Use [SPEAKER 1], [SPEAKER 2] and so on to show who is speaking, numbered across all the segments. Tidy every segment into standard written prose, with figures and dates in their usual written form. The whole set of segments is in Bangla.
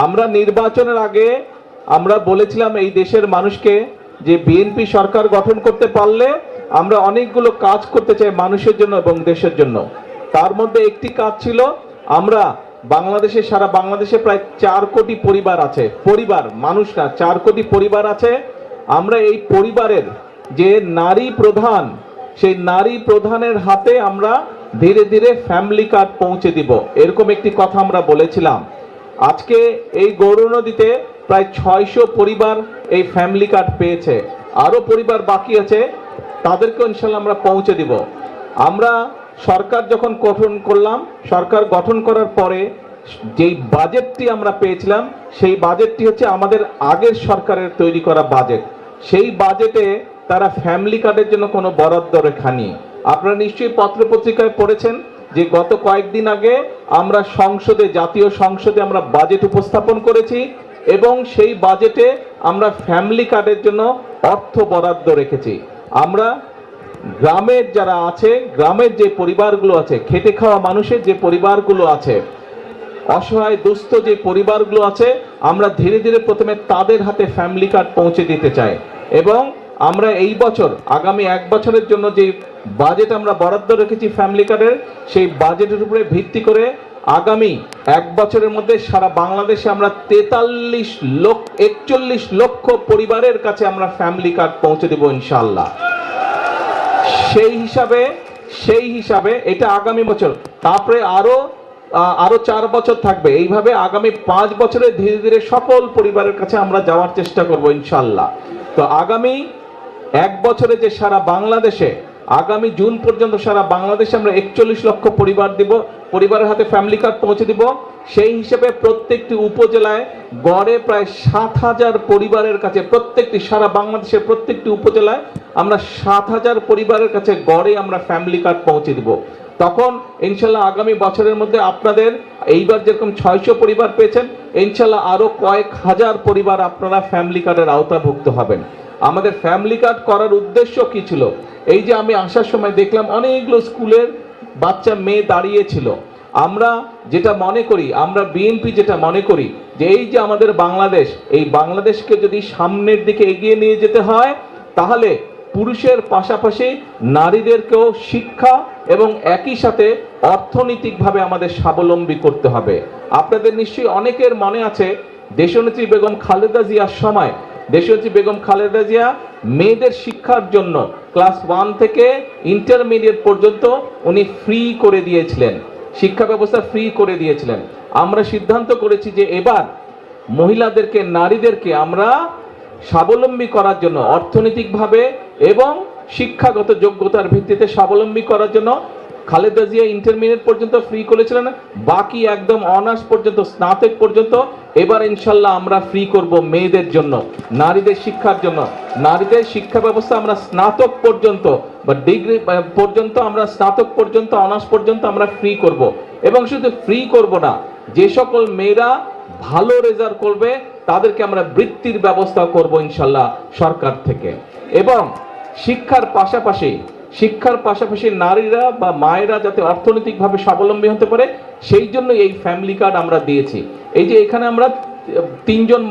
[SPEAKER 1] আমরা নির্বাচনের আগে আমরা বলেছিলাম এই দেশের মানুষকে যে বিএনপি সরকার গঠন করতে পারলে আমরা অনেকগুলো কাজ করতে চাই মানুষের জন্য এবং দেশের জন্য। তার মধ্যে একটি কাজ ছিল, আমরা বাংলাদেশে, সারা বাংলাদেশে প্রায় 4 কোটি পরিবার আছে, পরিবার মানুষ না, 4 কোটি পরিবার আছে। আমরা এই পরিবারের যে নারী প্রধান, সেই নারী প্রধানের হাতে আমরা ধীরে ধীরে ফ্যামিলি কার্ড পৌঁছে দিব, এরকম একটি কথা আমরা বলেছিলাম। আজকে এই গৌরনদীতে প্রায় 600 পরিবার এই ফ্যামিলি কার্ড পেয়েছে, আরো পরিবার বাকি আছে, তাদেরকে ইনশাল্লাহ আমরা পৌঁছে দিব। আমরা সরকার যখন গঠন করলাম, সরকার গঠন করার পরে যেই বাজেটটি আমরা পেয়েছিলাম, সেই বাজেটটি হচ্ছে আমাদের আগের সরকারের তৈরি করা বাজেট। সেই বাজেটে তারা ফ্যামিলি কার্ডের জন্য কোনো বরাদ্দ রেখা নেই। আপনারা নিশ্চয়ই পত্রপত্রিকায় পড়েছেন যে গত কয়েকদিন আগে আমরা সংসদে, জাতীয় সংসদে আমরা বাজেট উপস্থাপন করেছি এবং সেই বাজেটে আমরা ফ্যামিলি কার্ডের জন্য অর্থ বরাদ্দ রেখেছি। আমরা গ্রামের যারা আছে, গ্রামের যে পরিবারগুলো আছে, খেটে খাওয়া মানুষের যে পরিবারগুলো আছে, অসহায় দুস্থ যে পরিবারগুলো আছে, আমরা ধীরে ধীরে প্রথমে তাদের হাতে ফ্যামিলি কার্ড পৌঁছে দিতে চাই। এবং আমরা এই বছর, আগামী 1 বছরের জন্য যে বাজেট আমরা বরাদ্দ রেখেছি ফ্যামিলি কার্ডের, সেই বাজেটের উপরে ভিত্তি করে আগামী 1 বছরের মধ্যে সারা বাংলাদেশে আমরা 41 লক্ষ পরিবারের কাছে আমরা ফ্যামিলি কার্ড পৌঁছে দেব ইনশাআল্লাহ। সেই হিসাবে এটা আগামী বছর, তারপরে আরো 4 বছর থাকবে। এইভাবে আগামী 5 বছরে ধীরে ধীরে সকল পরিবারের কাছে আমরা যাওয়ার চেষ্টা করব ইনশাআল্লাহ। তো আগামী 1 বছরে যে সারা বাংলাদেশে, আগামী জুন পর্যন্ত সারা বাংলাদেশে আমরা 41 লক্ষ পরিবারের হাতে ফ্যামিলি কার্ড পৌঁছে দিব। সেই হিসেবে প্রত্যেকটি উপজেলায় গড়ে প্রায় 7,000 পরিবারের কাছে, প্রত্যেকটি সারা বাংলাদেশের প্রত্যেকটি উপজেলায় আমরা 7,000 পরিবারের কাছে গড়ে আমরা ফ্যামিলি কার্ড পৌঁছে দিব। তখন ইনশাল্লাহ আগামী বছরের মধ্যে আপনাদের এইবার যেরকম 600 পরিবার পেয়েছেন, ইনশাল্লাহ আরো কয়েক হাজার পরিবার আপনারা ফ্যামিলি কার্ডের আওতাভুক্ত হবেন। আমাদের ফ্যামিলি কার্ড করার উদ্দেশ্য কি ছিল? এই যে আমি আসার সময় দেখলাম অনেকগুলো স্কুলের বাচ্চা মেয়ে দাঁড়িয়েছিল। আমরা যেটা মনে করি, আমরা বিএনপি যেটা মনে করি যে এই যে আমাদের বাংলাদেশ, এই বাংলাদেশকে যদি সামনের দিকে এগিয়ে নিয়ে যেতে হয়, তাহলে পুরুষের পাশাপাশি নারীদেরকেও শিক্ষা এবং একই সাথে অর্থনৈতিকভাবে আমাদের স্বাবলম্বী করতে হবে। আপনাদের নিশ্চয়ই অনেকের মনে আছে, দেশনেত্রী বেগম খালেদা জিয়ার সময় দেশনেত্রী বেগম খালেদা জিয়া মেয়েদের শিক্ষার জন্য ক্লাস 1 থেকে ইন্টারমিডিয়েট পর্যন্ত উনি ফ্রি করে দিয়েছিলেন, শিক্ষা ব্যবস্থা ফ্রি করে দিয়েছিলেন। আমরা সিদ্ধান্ত করেছি যে এবার মহিলাদেরকে, নারীদেরকে আমরা স্বাবলম্বী করার জন্য, অর্থনৈতিকভাবে এবং শিক্ষাগত যোগ্যতার ভিত্তিতে স্বাবলম্বী করার জন্য খালেদা জিয়া ইন্টারমিডিয়েট পর্যন্ত ফ্রি করেছিলেন, বাকি একদম অনার্স পর্যন্ত, স্নাতক পর্যন্ত এবার ইনশাল্লাহ আমরা ফ্রি করব মেয়েদের জন্য, নারীদের শিক্ষার জন্য। নারীদের শিক্ষা ব্যবস্থা আমরা স্নাতক পর্যন্ত বা ডিগ্রি পর্যন্ত, আমরা স্নাতক পর্যন্ত, অনার্স পর্যন্ত আমরা ফ্রি করব। এবং শুধু ফ্রি করব না, যে সকল মেয়েরা ভালো রেজাল্ট করবে তাদেরকে আমরা বৃত্তির ব্যবস্থা করব ইনশাল্লাহ সরকার থেকে। এবং শিক্ষার পাশাপাশি নারীরা বা মায়েরা যাতে অর্থনৈতিকভাবে স্বাবলম্বী হতে পারে, সেই জন্য এই ফ্যামিলি কার্ড আমরা দিয়েছি। এই যে এখানে আমরা 3 জন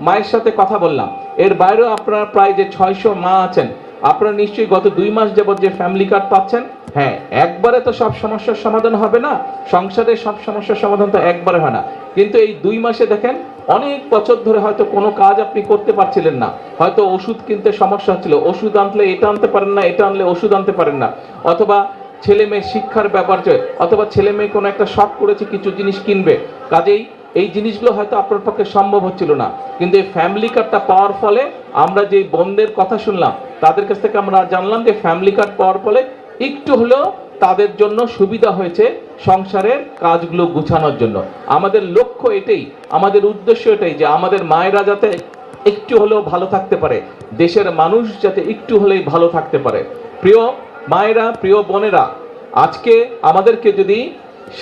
[SPEAKER 1] মায়ের সাথে কথা বললাম, এর বাইরেও আপনারা প্রায় যে 600 মা আছেন, আপনারা নিশ্চয়ই গত 2 মাস যাবত যে ফ্যামিলি কার্ড পাচ্ছেন। হ্যাঁ, একবারে তো সব সমস্যার সমাধান হবে না, সংসারের সব সমস্যার সমাধান তো একবারে হয় না, কিন্তু এই 2 মাসে দেখেন অনেক বছর ধরে হয়তো কোনো কাজ আপনি করতে পারছিলেন না, হয়তো ওষুধ কিনতে সমস্যা হচ্ছিল, ওষুধ আনলে এটা আনতে পারেন না, এটা আনলে ওষুধ আনতে পারেন না, অথবা ছেলে মেয়ে শিক্ষার ব্যাপার, অথবা ছেলে মেয়ে কোনো একটা শখ করেছে কিছু জিনিস কিনবে, কাজেই এই জিনিসগুলো হয়তো আপনার পক্ষে সম্ভব হচ্ছিল না। কিন্তু এই ফ্যামিলি কার্ডটা পাওয়ার ফলে আমরা যে বোনদের কথা শুনলাম, তাদের কাছ থেকে আমরা জানলাম যে ফ্যামিলি কার্ড পাওয়ার ফলে একটু হলেও তাদের জন্য সুবিধা হয়েছে সংসারের কাজগুলো গুছানোর জন্য। আমাদের লক্ষ্য এটাই, আমাদের উদ্দেশ্য এটাই যে আমাদের মায়েরা যাতে একটু হলেও ভালো থাকতে পারে, দেশের মানুষ যাতে একটু হলেই ভালো থাকতে পারে। প্রিয় মায়েরা, প্রিয় বোনেরা, আজকে আমাদেরকে যদি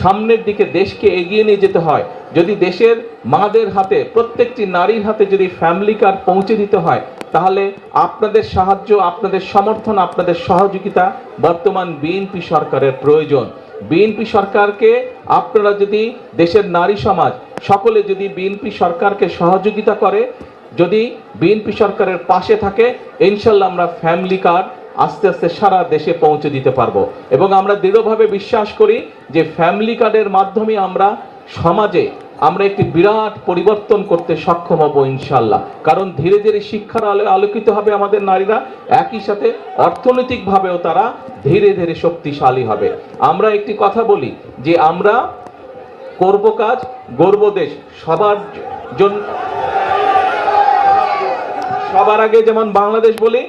[SPEAKER 1] সামনের দিকে দেশকে এগিয়ে নিয়ে যেতে হয়, যদি দেশের মাদের হাতে, প্রত্যেকটি নারীর হাতে যদি ফ্যামিলি কার্ড পৌঁছে দিতে হয়, তাহলে আপনাদের সাহায্য, আপনাদের সমর্থন, আপনাদের সহযোগিতা বর্তমান বিএনপি সরকারের প্রয়োজন। বিএনপি সরকারকে আপনারা যদি দেশের নারী সমাজ সকলে যদি বিএনপি সরকারকে সহযোগিতা করে, যদি বিএনপি সরকারের পাশে থাকে, ইনশাল্লাহ আমরা ফ্যামিলি কার্ড আস্তে আস্তে সারা দেশে পৌঁছে দিতে পারবো। এবং আমরা দৃঢ়ভাবে বিশ্বাস করি যে ফ্যামিলি কার্ডের মাধ্যমে আমরা সমাজে আমরা একটি বিরাট পরিবর্তন করতে সক্ষম হব ইনশাল্লাহ। কারণ ধীরে ধীরে শিক্ষার আলোয় আলোকিত হবে আমাদের নারীরা, একই সাথে অর্থনৈতিকভাবেও তারা ধীরে ধীরে শক্তিশালী হবে। আমরা একটি কথা বলি যে আমরা করব কাজ গর্ব দেশ, সবার জন্য, সবার আগে যেমন বাংলাদেশ বলি,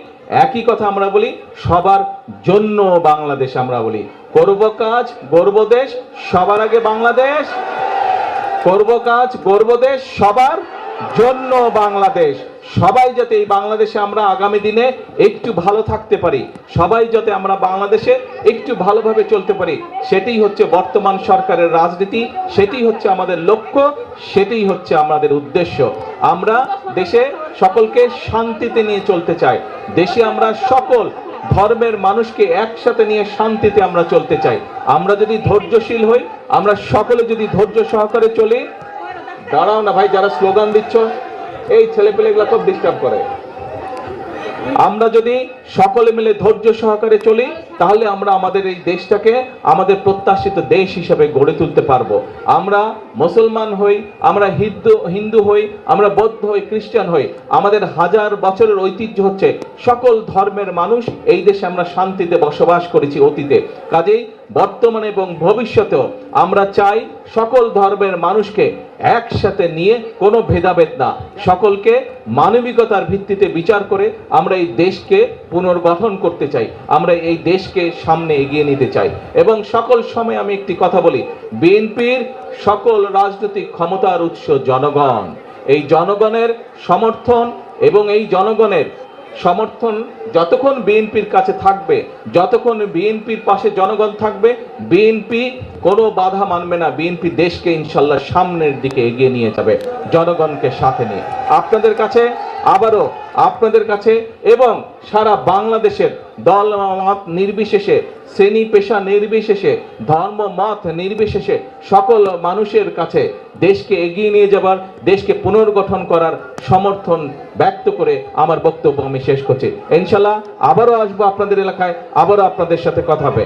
[SPEAKER 1] একই কথা আমরা বলি সবার জন্য বাংলাদেশ। আমরা বলি করব কাজ গর্ব দেশ, সবার আগে বাংলাদেশ, করব কাজ গর্ব দেশ, সবার জন্য বাংলাদেশ। সবাই যাতে এই বাংলাদেশে আমরা আগামী দিনে একটু ভালো থাকতে পারি, সবাই যাতে আমরা বাংলাদেশে একটু ভালোভাবে চলতে পারি, সেটাই হচ্ছে বর্তমান সরকারের রাজনীতি, সেটাই হচ্ছে আমাদের লক্ষ্য, সেটাই হচ্ছে আমাদের উদ্দেশ্য। আমরা দেশে সকলকে শান্তিতে নিয়ে চলতে চাই, দেশে আমরা সকল ধর্মের মানুষকে একসাথে নিয়ে শান্তিতে আমরা চলতে চাই। আমরা যদি ধৈর্যশীল হই, আমরা সকলে যদি ধৈর্য সহকারে চলি, দাঁড়াও না ভাই, যারা স্লোগান দিচ্ছ এই ছেলেপেলেগুলো খুব ডিস্টার্ব করে। আমরা যদি সকলে মিলে ধৈর্য সহকারে চলি, তাহলে আমরা আমাদের এই দেশটাকে আমাদের প্রত্যাশিত দেশ হিসেবে গড়ে তুলতে পারবো। আমরা মুসলমান হই, আমরা হিন্দু হই, আমরা বৌদ্ধ হই, খ্রিস্টান হই, আমাদের হাজার বছরের ঐতিহ্য হচ্ছে সকল ধর্মের মানুষ এই দেশে আমরা শান্তিতে বসবাস করেছি অতীতে। কাজেই বর্তমানে এবং ভবিষ্যতেও আমরা চাই সকল ধর্মের মানুষকে একসাথে নিয়ে, কোনো ভেদাভেদ না, সকলকে মানবিকতার ভিত্তিতে বিচার করে আমরা এই দেশকে পুনর্গঠন করতে চাই, আমরা এই দেশকে সামনে এগিয়ে নিতে চাই। এবং সকল সময় আমি একটি কথা বলি, বিএনপির সকল রাজনৈতিক ক্ষমতার উৎস জনগণ। এই জনগণের সমর্থন এবং এই জনগণের সমর্থন যতক্ষণ বিএনপির কাছে থাকবে, যতক্ষণ বিএনপির পাশে জনগণ থাকবে, বিএনপি কোনো বাধা মানবে না, বিএনপি দেশকে ইনশাল্লাহ সামনের দিকে এগিয়ে নিয়ে যাবে জনগণকে সাথে নিয়ে। আপনাদের কাছে আবারও, আপনাদের কাছে এবং সারা বাংলাদেশের দল মত নির্বিশেষে, শ্রেণী পেশা নির্বিশেষে, ধর্ম মত নির্বিশেষে সকল মানুষের কাছে দেশকে এগিয়ে নিয়ে যাবার, দেশকে পুনর্গঠন করার সমর্থন ব্যক্ত করে আমার বক্তব্য আমি শেষ করছি। ইনশাল্লাহ আবারও আসবো আপনাদের এলাকায়, আবারও আপনাদের সাথে কথা হবে।